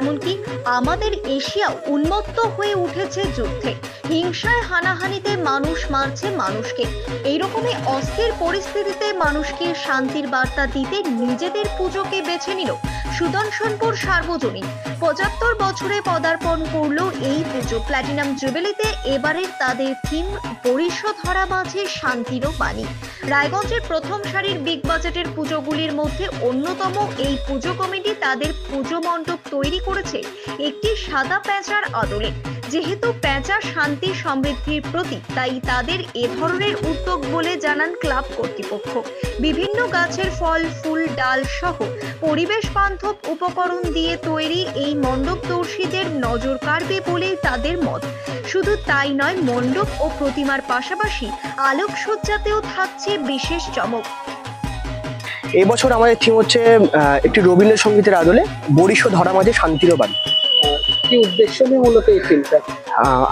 এমনকি আমাদের এশিয়াও উন্মত্ত হয়ে উঠেছে যুদ্ধে। হিংসায় হানাহানিতে মানুষ মারছে মানুষকে। এইরকমই অস্থির পরিস্থিতিতে মানুষকে শান্তির বার্তা দিতে নিজেদের পুজোকে বেছে নিল সুদর্শনপুর সার্বজনীন। ৭৫ বছরে পদার্পণ করলো এই পুজো। প্ল্যাটিনাম জুবিলিতে এবারের তাদের থিম বরিশধরা মাঝে শান্তির বাণী। রায়গঞ্জের প্রথম সারির বিগ বাজেটের পুজোগুলির মধ্যে অন্যতম এই পুজো কমিটি তাদের পুজো মণ্ডপ তৈরি করেছে একটি সাদা প্যাঁচার আদলে। যেহেতু প্যাঁচা শান্তি সমৃদ্ধির প্রতীক, তাই তাদের এ ধরনের উদ্যোগ বলে জানান ক্লাব কর্তৃপক্ষ। বিভিন্ন গাছের ফল, ফুল, ডাল সহ পরিবেশ বান্ধব উপকরণ দিয়ে তৈরি এই মণ্ডপ দর্শীদের নজর কাড়বে বলে তাদের মত। শুধু তাই নয়, মণ্ডপ ও প্রতিমার পাশাপাশি আলোকসজ্জাতেও থাকছে বিশেষ চমক। এবছর আমাদের থিম হচ্ছে একটি রবীন্দ্রসঙ্গীতের আদলে বরিশধরা মাঝে শান্তির বাণী। কি উদ্দেশ্য নিয়ে মূলত এই থিমটা?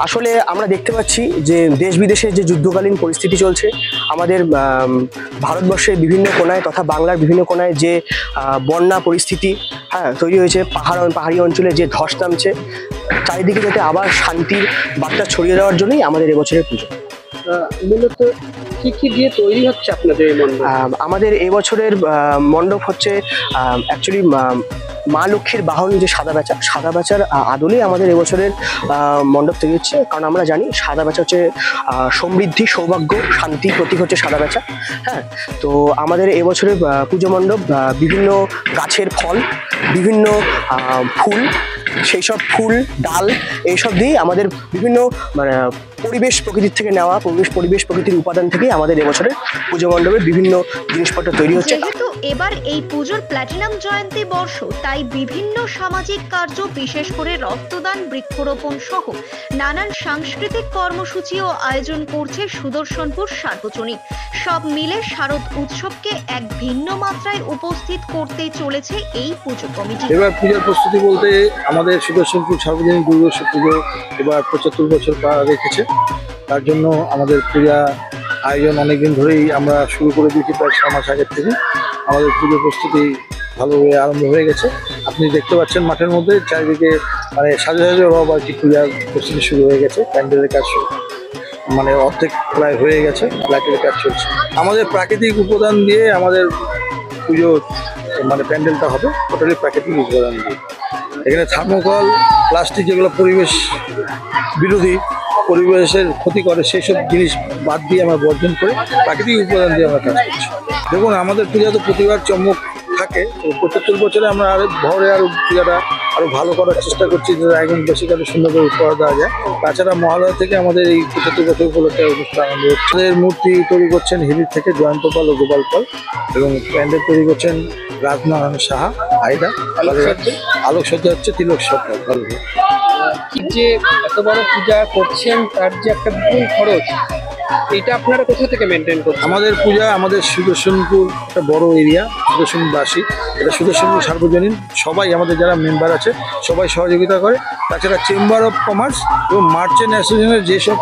আসলে আমরা দেখতে পাচ্ছি যে দেশ বিদেশে যে যুদ্ধকালীন পরিস্থিতি চলছে, আমাদের ভারতবর্ষের বিভিন্ন কোণায় তথা বাংলার বিভিন্ন কোণায় যে বন্যা পরিস্থিতি তৈরি হয়েছে, পাহাড়ি অঞ্চলে যে ধস নামছে, চারিদিকে যাতে আবার শান্তির বার্তা ছড়িয়ে দেওয়ার জন্যই আমাদের এবছরের পুজো। মূলত কি কি দিয়ে তৈরি হচ্ছে আপনাদের এই মণ্ডপ? আমাদের এবছরের মণ্ডপ হচ্ছে অ্যাকচুয়ালি মা লক্ষ্মীর বাহন যে সাদা বেচার আদলেই আমাদের এবছরের মণ্ডপ তৈরি হচ্ছে। কারণ আমরা জানি সাদা বেচা হচ্ছে সমৃদ্ধি, সৌভাগ্য, শান্তি প্রতীক হচ্ছে সাদা বেচা। তো আমাদের এবছরের পুজো মণ্ডপ বিভিন্ন গাছের ফল, বিভিন্ন ফুল, সেই সব ফুল, ডাল, এইসব দিয়েই আমাদের বিভিন্ন পরিবেশ প্রকৃতির থেকে নেওয়া পরিবেশ প্রকৃতির উপাদান থেকেই আমাদের এবছরের পুজো মণ্ডপের বিভিন্ন জিনিসপত্র তৈরি হচ্ছে। যেহেতু এবার এই পুজোর প্ল্যাটিনাম জয়ন্তী বর্ষ, তাই বিভিন্ন সামাজিক কার্য, বিশেষ করে রক্তদান, বৃক্ষরোপণ সহ নানান সাংস্কৃতিক কর্মসূচিও আয়োজন করছে সুদর্শনপুর সার্বজনীন। সব মিলে শারদ উৎসবকে এক ভিন্ন মাত্রায় উপস্থিত করতে চলেছে এই পুজো কমিটি। এবার পূজার প্রস্তুতি বলতে আমাদের সুদর্শনপুর সার্বজনীন দুর্গোৎসব পুজো এবার ৭৫ বছর পা রেখেছে। তার জন্য আমাদের পূজা আয়োজন অনেকদিন ধরেই আমরা শুরু করে দিয়েছি, প্রায় ৬ মাস আগের থেকে আমাদের পুজো প্রস্তুতি ভালোভাবে আরম্ভ হয়ে গেছে। আপনি দেখতে পাচ্ছেন মাঠের মধ্যে চারিদিকে সাজো রব আর কি পূজার প্রস্তুতি শুরু হয়ে গেছে। প্যান্ডেলের কাজ অর্ধেক প্রায় হয়ে গেছে, লাইটের কাজ চলছে। আমাদের প্রাকৃতিক উপাদান দিয়ে আমাদের পুজো প্যান্ডেলটা হবে টোটালি প্রাকৃতিক উপাদান দিয়ে। এখানে থার্মোকল, প্লাস্টিক যেগুলো পরিবেশ বিরোধী, পরিবেশের ক্ষতি করে, সেই সব জিনিস বাদ দিয়ে আমরা বর্জন করে প্রাকৃতিক উপাদান দিয়ে আমরা কাজ করছি। দেখুন, আমাদের পূজা তো প্রতিবার চমক থাকে। ৭৫ বছরে আমরা ভরে আরও পূজাটা আরও ভালো করার চেষ্টা করছি, যাতে রায়গঞ্জবাসীকে আরও সুন্দর করে উপহার দেওয়া যায়। তাছাড়া মহালয়া থেকে আমাদের এই ৭৫ বছর উপলক্ষে অনুষ্ঠান আরম্ভ হচ্ছে। আমাদের মূর্তি তৈরি করছেন হিলির থেকে জয়ন্ত পাল ও গোপাল পাল, এবং প্যান্ডেল তৈরি করছেন রাজনারায়ণ সাহা, আইডা। আলোকসজ্জা হচ্ছে তিলক সরকার। যে এত বড় পূজা করছেন, তার যে একটা বিপুল খরচ, এটা আপনারা কোথা থেকে মেনটেন করছেন? আমাদের পূজা, আমাদের সুদর্শনপুর একটা বড় এরিয়া, সুদর্শনবাসী, এটা সুদর্শনপুর সার্বজনীন সবাই, আমাদের যারা মেম্বার আছে সবাই সহযোগিতা করে। তাছাড়া চেম্বার অফ কমার্স এবং মার্চেন্ট অ্যাসোসিয়েশনের যেসব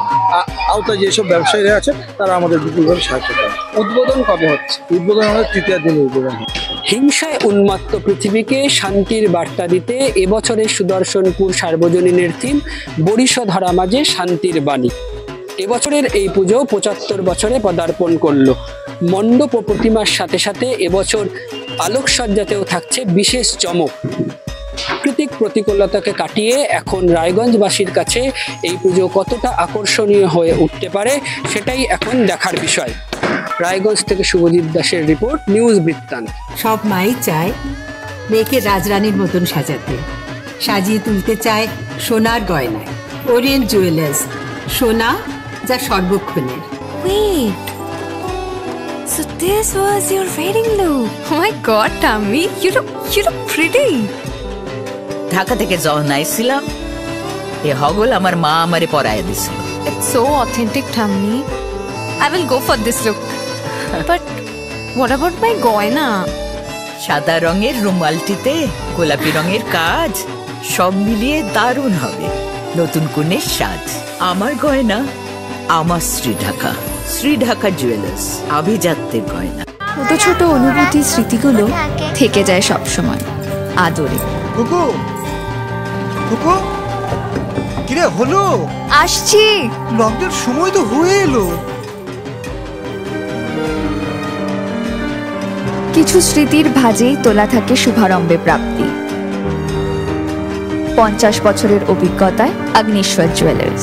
আওতায় যেসব ব্যবসায়ীরা আছে তারা আমাদের বিপুলভাবে সাহায্য করে। উদ্বোধন কবে হচ্ছে? উদ্বোধন আমাদের তৃতীয় দিনে উদ্বোধন হয়। হিংসায় উন্মত্ত পৃথিবীকে শান্তির বার্তা দিতে এবছরের সুদর্শনপুর সার্বজনীনের থিম বরিশধরা মাঝে শান্তির বাণী। এবছরের এই পুজো ৭৫ বছরে পদার্পণ করলো। মণ্ডপ ও প্রতিমার সাথে সাথে এবছর আলোকসজ্জাতেও থাকছে বিশেষ চমক। প্রাকৃতিক প্রতিকূলতাকে কাটিয়ে এখন রায়গঞ্জবাসীর কাছে এই পুজো কতটা আকর্ষণীয় হয়ে উঠতে পারে, সেটাই এখন দেখার বিষয়। রায়গঞ্জ থেকে শুভজিৎ দাসের রিপোর্ট, নিউজ বৃত্তান্ত। সব মাই চায় মেয়েকে রাজরানীর মতন সাজাতে, সাজিয়ে তুলতে চায় সোনার গয়নায়। ওরিয়েন্ট জুয়েলার্স, সোনা যা সর্বক্ষণের। Wait, so this was your wedding look? Oh my God, Tammy, you look pretty. Dhaka থেকে যখন আইছিলাম, এ হগল আমার মা আমারে পরায় দিছিল। It's so authentic, Tammy. I will go for this look. But what about my goina? সাদা রঙের রুমালটিতে গোলাপি রঙের কাজ, সব মিলিয়ে দারুণ হবে নতুন কনের সাজ। আমার গয়না আমার শ্রীঢাকা জুয়েলার্স, আভিজাত্যের গয়না। ছোট ছোট অনুভূতি, স্মৃতিগুলো থেকে যায় সব সময় আদরে। খোকো, কিরে হলো? আসছি। লকডাউন সময় তো হয়ে এলো। কিছু স্মৃতির ভাজেই তোলা থাকে শুভারম্ভে প্রাপ্তি। 50 বছরের অভিজ্ঞতায় আগ্নেশ্বর জুয়েলার্স,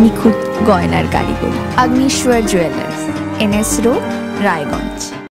নিখুঁত গয়নার কারিগরি। Agneshwar jewellers, NS road, Raiganj.